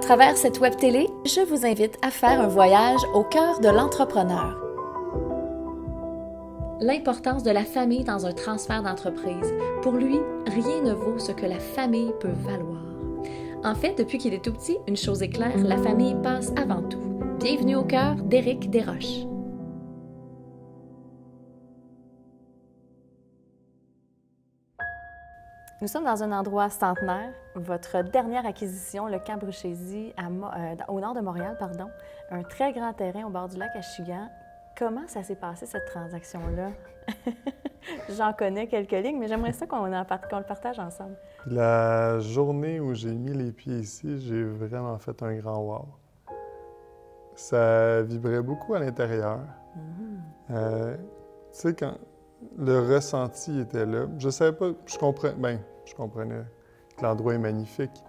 travers cette web télé, je vous invite à faire un voyage au cœur de l'entrepreneur. L'importance de la famille dans un transfert d'entreprise. Pour lui, rien ne vaut ce que la famille peut valoir. En fait, depuis qu'il est tout petit, une chose est claire, la famille passe avant tout. Bienvenue au cœur d'Éric Desroches. Nous sommes dans un endroit centenaire. Votre dernière acquisition, le camp Bruchésie, au nord de Montréal, un très grand terrain au bord du lac Achigan. Comment ça s'est passé, cette transaction-là? J'en connais quelques lignes, mais j'aimerais ça qu'on le partage ensemble. La journée où j'ai mis les pieds ici, j'ai vraiment fait un grand wow. Ça vibrait beaucoup à l'intérieur. Tu sais, quand le ressenti était là, je savais pas, je comprenais que l'endroit est magnifique,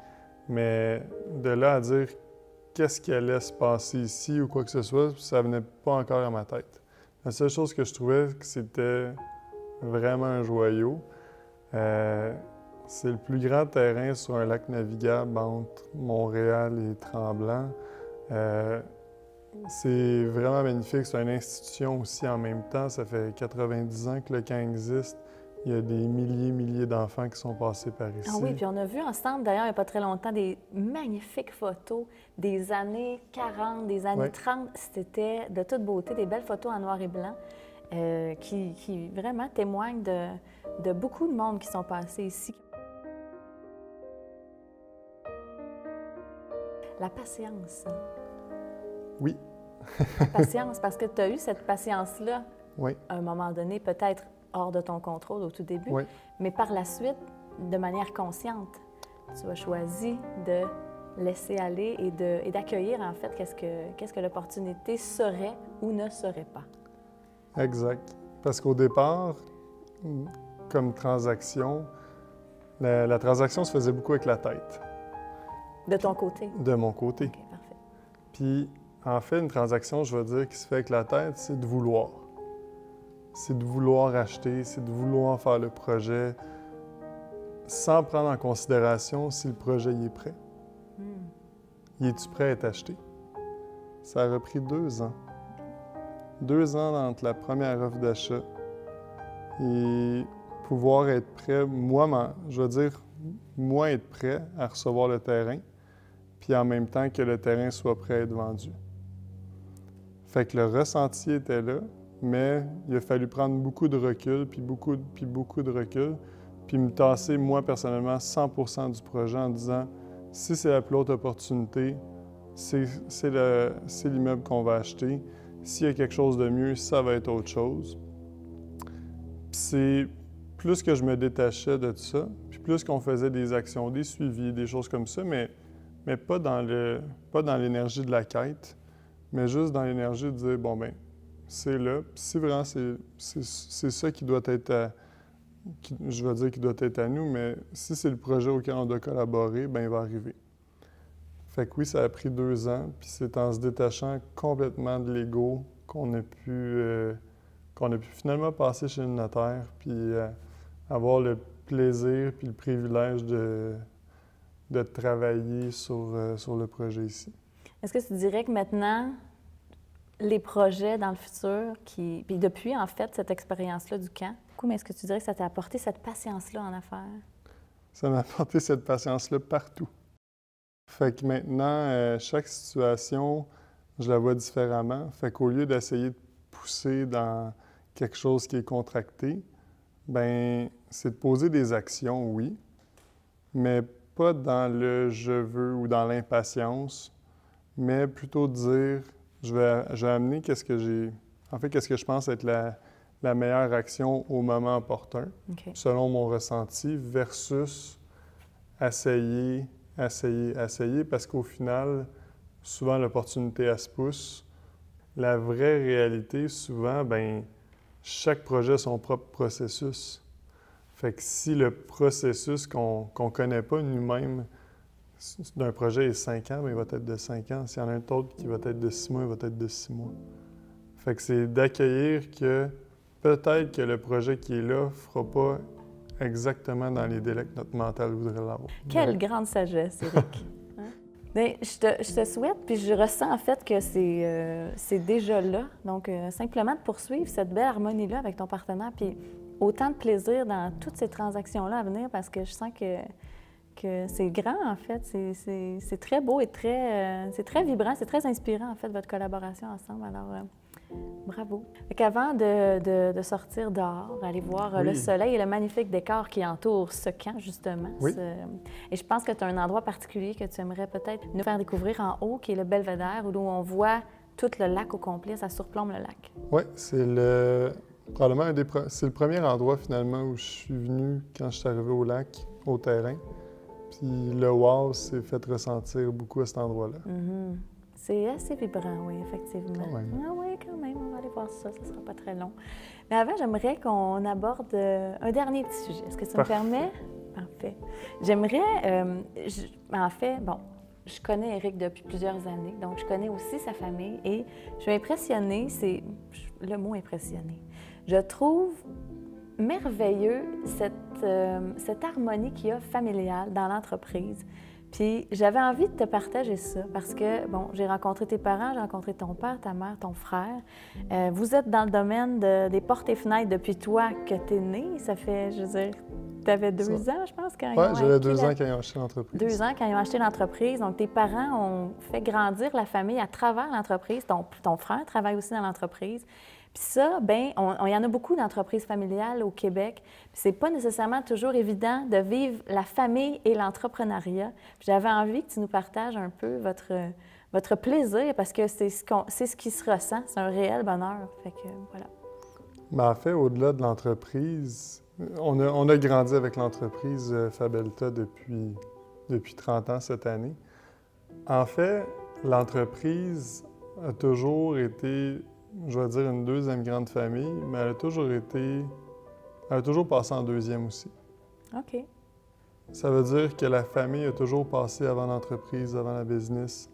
mais de là à dire qu'est-ce qui allait se passer ici ou quoi que ce soit, ça venait pas encore à ma tête. La seule chose que je trouvais que c'était vraiment un joyau, c'est le plus grand terrain sur un lac navigable entre Montréal et Tremblant. C'est vraiment magnifique. C'est une institution aussi en même temps. Ça fait 90 ans que le camp existe. Il y a des milliers d'enfants qui sont passés par ici. Ah oui, puis on a vu ensemble, d'ailleurs, il n'y a pas très longtemps, des magnifiques photos des années 40, des années 30. C'était de toute beauté, des belles photos en noir et blanc qui vraiment témoignent de beaucoup de monde qui sont passés ici. La patience. Oui. La patience, parce que tu as eu cette patience-là, oui, à un moment donné, peut-être hors de ton contrôle au tout début, oui, mais par la suite, de manière consciente, tu as choisi de laisser aller et d'accueillir, en fait, qu'est-ce que l'opportunité serait ou ne serait pas. Exact. Parce qu'au départ, comme transaction, la transaction se faisait beaucoup avec la tête. De ton côté? De mon côté. OK, parfait. Puis, en fait, une transaction, je veux dire, qui se fait avec la tête, c'est de vouloir. C'est de vouloir acheter, c'est de vouloir faire le projet sans prendre en considération si le projet y est prêt. Y es-tu prêt à être acheté? Ça a repris 2 ans. 2 ans entre la première offre d'achat et pouvoir être prêt, moi être prêt à recevoir le terrain, puis en même temps que le terrain soit prêt à être vendu. Fait que le ressenti était là, mais il a fallu prendre beaucoup de recul, puis beaucoup de recul, puis me tasser, moi, personnellement, 100% du projet en disant « Si c'est la plus haute opportunité, c'est l'immeuble qu'on va acheter. S'il y a quelque chose de mieux, ça va être autre chose. » Puis c'est plus que je me détachais de tout ça, puis plus qu'on faisait des actions, des suivis, des choses comme ça, mais pas dans l'énergie de la quête, mais juste dans l'énergie de dire, bon, ben c'est là. Puis si vraiment c'est ça qui doit être je vais dire qui doit être à nous, mais si c'est le projet auquel on doit collaborer, bien, il va arriver. Fait que oui, ça a pris 2 ans, puis c'est en se détachant complètement de l'ego qu'on a pu finalement passer chez le notaire, puis avoir le plaisir puis le privilège de travailler sur le projet ici. Est-ce que tu dirais que maintenant, les projets dans le futur, puis depuis, en fait, cette expérience-là du camp, mais est-ce que tu dirais que ça t'a apporté cette patience-là en affaires? Ça m'a apporté cette patience-là partout. Fait que maintenant, chaque situation, je la vois différemment. Fait qu'au lieu d'essayer de pousser dans quelque chose qui est contracté, bien, c'est de poser des actions, oui, mais pas dans le « je veux » ou dans l'impatience, mais plutôt de dire « je vais amener qu'est-ce que je pense être la meilleure action au moment opportun, selon mon ressenti, versus essayer, parce qu'au final, souvent l'opportunité, elle se pousse. La vraie réalité, souvent, bien, chaque projet a son propre processus. Fait que si le processus qu'on ne connaît pas nous-mêmes d'un projet est 5 ans, bien, il va être de 5 ans. S'il y en a un autre qui va être de 6 mois, il va être de 6 mois. Fait que c'est d'accueillir que peut-être que le projet qui est là ne fera pas exactement dans les délais que notre mental voudrait l'avoir. Quelle grande sagesse, Éric! Bien, je te souhaite, puis je ressens en fait que c'est déjà là. Donc, simplement de poursuivre cette belle harmonie-là avec ton partenaire, puis autant de plaisir dans toutes ces transactions-là à venir, parce que je sens que c'est grand, en fait. C'est très beau et c'est très vibrant, c'est très inspirant, en fait, votre collaboration ensemble. Alors, bravo. Avant de sortir dehors, aller voir le soleil et le magnifique décor qui entoure ce camp, justement. Oui. Et je pense que tu as un endroit particulier que tu aimerais peut-être nous faire découvrir en haut, qui est le Belvédère, où on voit tout le lac au complet, ça surplombe le lac. Oui, c'est probablement c'est le premier endroit, finalement, où je suis venu quand je suis arrivé au lac, au terrain. Puis le wow s'est fait ressentir beaucoup à cet endroit-là. Mm-hmm. C'est assez vibrant, oui, effectivement. Quand même. Ah oui, quand même, on va aller voir ça, ne sera pas très long. Mais avant, j'aimerais qu'on aborde un dernier petit sujet. Est-ce que ça me permet? Parfait. J'aimerais, en fait, bon, je connais Éric depuis plusieurs années, donc je connais aussi sa famille et je suis impressionnée, c'est le mot impressionné. Je trouve merveilleux cette harmonie qu'il y a familiale dans l'entreprise. Puis j'avais envie de te partager ça parce que, bon, j'ai rencontré tes parents, j'ai rencontré ton père, ta mère, ton frère. Vous êtes dans le domaine des portes et fenêtres depuis toi que tu es né. Ça fait, je veux dire, tu avais 2 ans, je pense, quand ils ont acheté. Oui, j'avais 2 ans quand ils ont acheté l'entreprise. 2 ans quand ils ont acheté l'entreprise. Donc, tes parents ont fait grandir la famille à travers l'entreprise. Ton frère travaille aussi dans l'entreprise. Puis ça, bien, il y en a beaucoup d'entreprises familiales au Québec. Puis c'est pas nécessairement toujours évident de vivre la famille et l'entrepreneuriat. Puis j'avais envie que tu nous partages un peu votre plaisir parce que c'est ce qui se ressent. C'est un réel bonheur. Fait que voilà. Mais en fait, au-delà de l'entreprise, on a grandi avec l'entreprise Fabelta depuis 30 ans cette année. En fait, l'entreprise a toujours été, je vais dire, une deuxième grande famille, mais elle a toujours passé en deuxième aussi. OK. Ça veut dire que la famille a toujours passé avant l'entreprise, avant la business.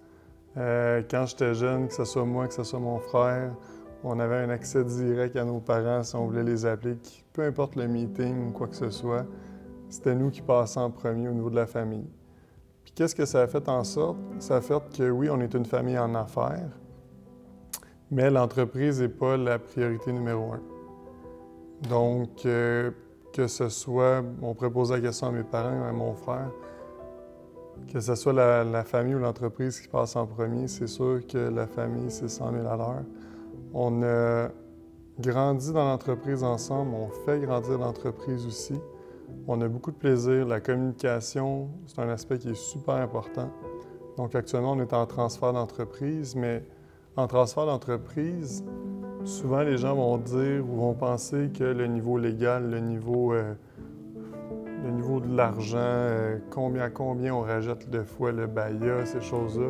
Quand j'étais jeune, que ce soit moi, que ce soit mon frère, on avait un accès direct à nos parents si on voulait les appeler. Peu importe le meeting ou quoi que ce soit, c'était nous qui passions en premier au niveau de la famille. Puis qu'est-ce que ça a fait en sorte? Ça a fait que oui, on est une famille en affaires, mais l'entreprise n'est pas la priorité numéro 1. Donc, que ce soit, on pourrait poser la question à mes parents, à mon frère, que ce soit la famille ou l'entreprise qui passe en premier, c'est sûr que la famille, c'est 100 000 à l'heure. On a grandi dans l'entreprise ensemble, on fait grandir l'entreprise aussi. On a beaucoup de plaisir. La communication, c'est un aspect qui est super important. Donc, actuellement, on est en transfert d'entreprise, mais en transfert d'entreprise, souvent les gens vont dire ou vont penser que le niveau légal, le niveau de l'argent, combien on rajoute de fois le BAYA, ces choses-là.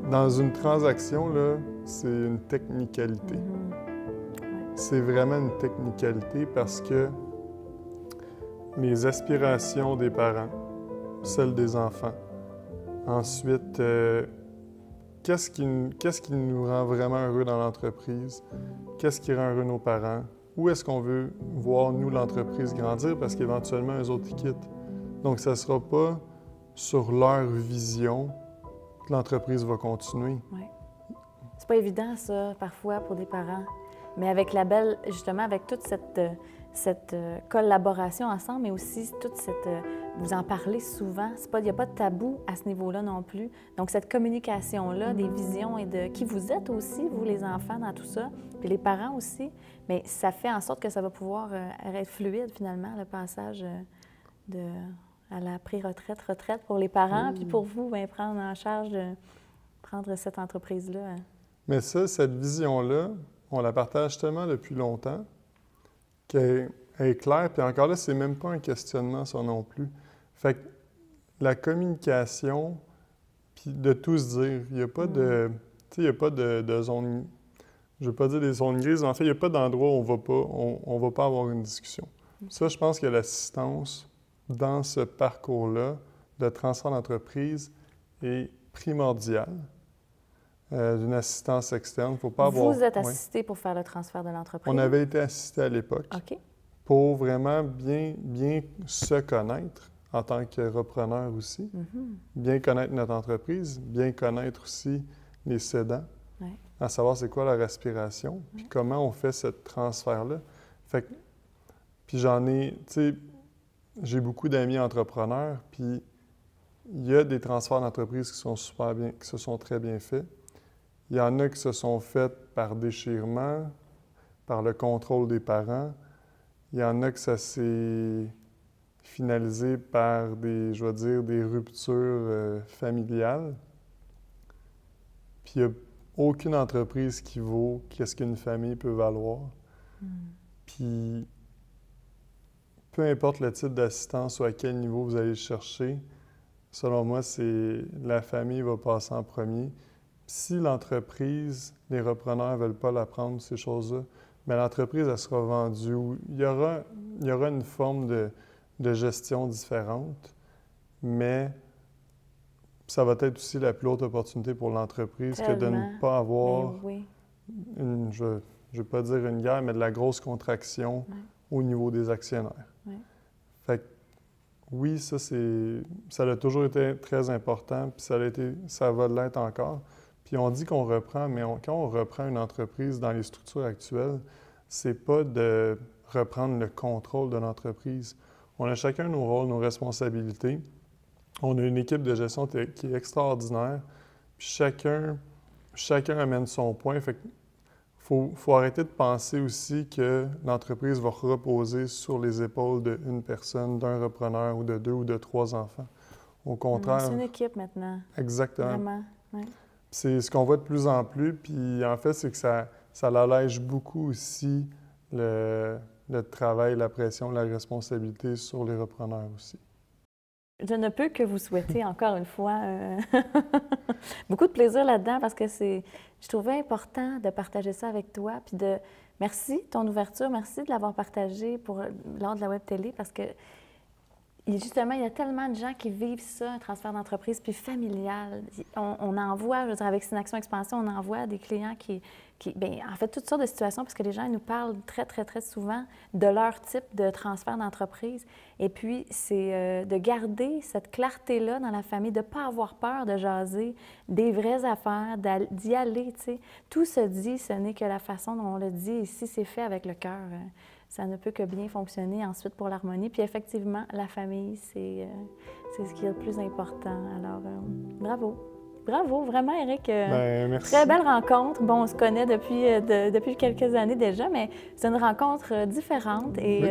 Dans une transaction, là, c'est une technicalité. Mm-hmm. Ouais. C'est vraiment une technicalité parce que les aspirations des parents, celles des enfants, ensuite, qu'est-ce qui nous rend vraiment heureux dans l'entreprise? Qu'est-ce qui rend heureux nos parents? Où est-ce qu'on veut voir, nous, l'entreprise grandir? Parce qu'éventuellement, eux autres, ils quittent. Donc, ça ne sera pas sur leur vision que l'entreprise va continuer. Oui. C'est pas évident, ça, parfois, pour des parents. Mais avec justement, avec toute cette collaboration ensemble, mais aussi toute vous en parlez souvent. Il n'y a pas de tabou à ce niveau-là non plus. Donc, cette communication-là, des visions et de qui vous êtes aussi, vous, les enfants, dans tout ça, puis les parents aussi, mais ça fait en sorte que ça va pouvoir être fluide, finalement, le passage à la retraite pour les parents, puis pour vous, bien, prendre en charge prendre cette entreprise-là. Mais ça, cette vision-là, on la partage tellement depuis longtemps qu'elle est claire. Puis encore là, c'est même pas un questionnement, ça non plus. Fait que la communication, puis de tout se dire, il n'y a pas de... Tu sais, il n'y a pas de zone... Je ne veux pas dire des zones grises, mais en fait, il n'y a pas d'endroit où on va pas avoir une discussion. Ça, je pense que l'assistance dans ce parcours-là de transfert d'entreprise est primordiale. D'une assistance externe. Faut pas avoir... Vous êtes assisté pour faire le transfert de l'entreprise? On avait été assisté à l'époque OK. pour vraiment bien se connaître en tant que repreneur aussi. Mm-hmm. Bien connaître notre entreprise, bien connaître aussi les cédants, Ouais. à savoir c'est quoi leur aspiration, puis comment on fait ce transfert-là. Fait que, puis j'en ai, tu sais, j'ai beaucoup d'amis entrepreneurs, puis il y a des transferts d'entreprise qui sont super bien, qui se sont très bien faits. Il y en a qui se sont faits par déchirement, par le contrôle des parents. Il y en a que ça s'est finalisé par des, je vais dire, des ruptures familiales. Puis il n'y a aucune entreprise qui vaut qu'est-ce qu'une famille peut valoir. Puis peu importe le type d'assistance ou à quel niveau vous allez le chercher, selon moi, c'est la famille va passer en premier. Si l'entreprise, les repreneurs ne veulent pas la prendre, ces choses-là, mais l'entreprise, elle sera vendue. Il y aura une forme de gestion différente, mais ça va être aussi la plus haute opportunité pour l'entreprise que de ne pas avoir, je ne vais pas dire une guerre, mais de la grosse contraction au niveau des actionnaires. Fait que, oui, ça a toujours été très important, puis ça va l'être encore. Puis on dit qu'on reprend, mais quand on reprend une entreprise dans les structures actuelles, c'est pas de reprendre le contrôle de l'entreprise. On a chacun nos rôles, nos responsabilités. On a une équipe de gestion qui est extraordinaire. Puis chacun amène son point. Fait qu'il faut arrêter de penser aussi que l'entreprise va reposer sur les épaules d'une personne, d'un repreneur ou de 2 ou de 3 enfants. Au contraire. C'est une équipe maintenant. Exactement. Vraiment. Ouais. C'est ce qu'on voit de plus en plus. Puis en fait, c'est que ça allège beaucoup aussi le travail, la pression, la responsabilité sur les repreneurs aussi. Je ne peux que vous souhaiter encore une fois beaucoup de plaisir là-dedans parce que je trouvais important de partager ça avec toi. Puis merci ton ouverture, merci de l'avoir partagé lors de la web télé parce que justement, il y a tellement de gens qui vivent ça, un transfert d'entreprise, puis familial. On en voit, je veux dire, avec Synaction Expansion, on en voit des clients qui bien, en fait, toutes sortes de situations, parce que les gens ils nous parlent très, très, très souvent de leur type de transfert d'entreprise. Et puis, c'est de garder cette clarté-là dans la famille, de ne pas avoir peur de jaser des vraies affaires, d'y aller, tu sais. Tout se dit, ce n'est que la façon dont on le dit, et si c'est fait avec le cœur, ça ne peut que bien fonctionner ensuite pour l'harmonie. Puis effectivement, la famille, c'est ce qui est le plus important. Alors, bravo. Bravo, vraiment, Éric. Merci. Très belle rencontre. Bon, on se connaît depuis quelques années déjà, mais c'est une rencontre différente et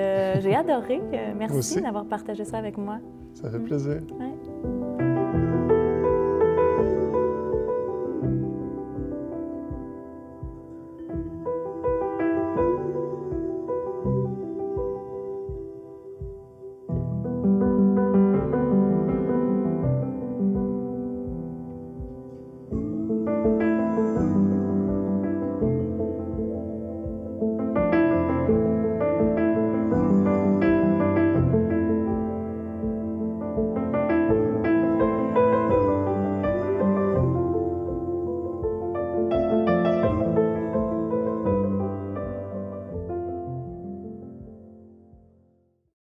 j'ai adoré. Merci d'avoir partagé ça avec moi. Ça fait plaisir. Ouais.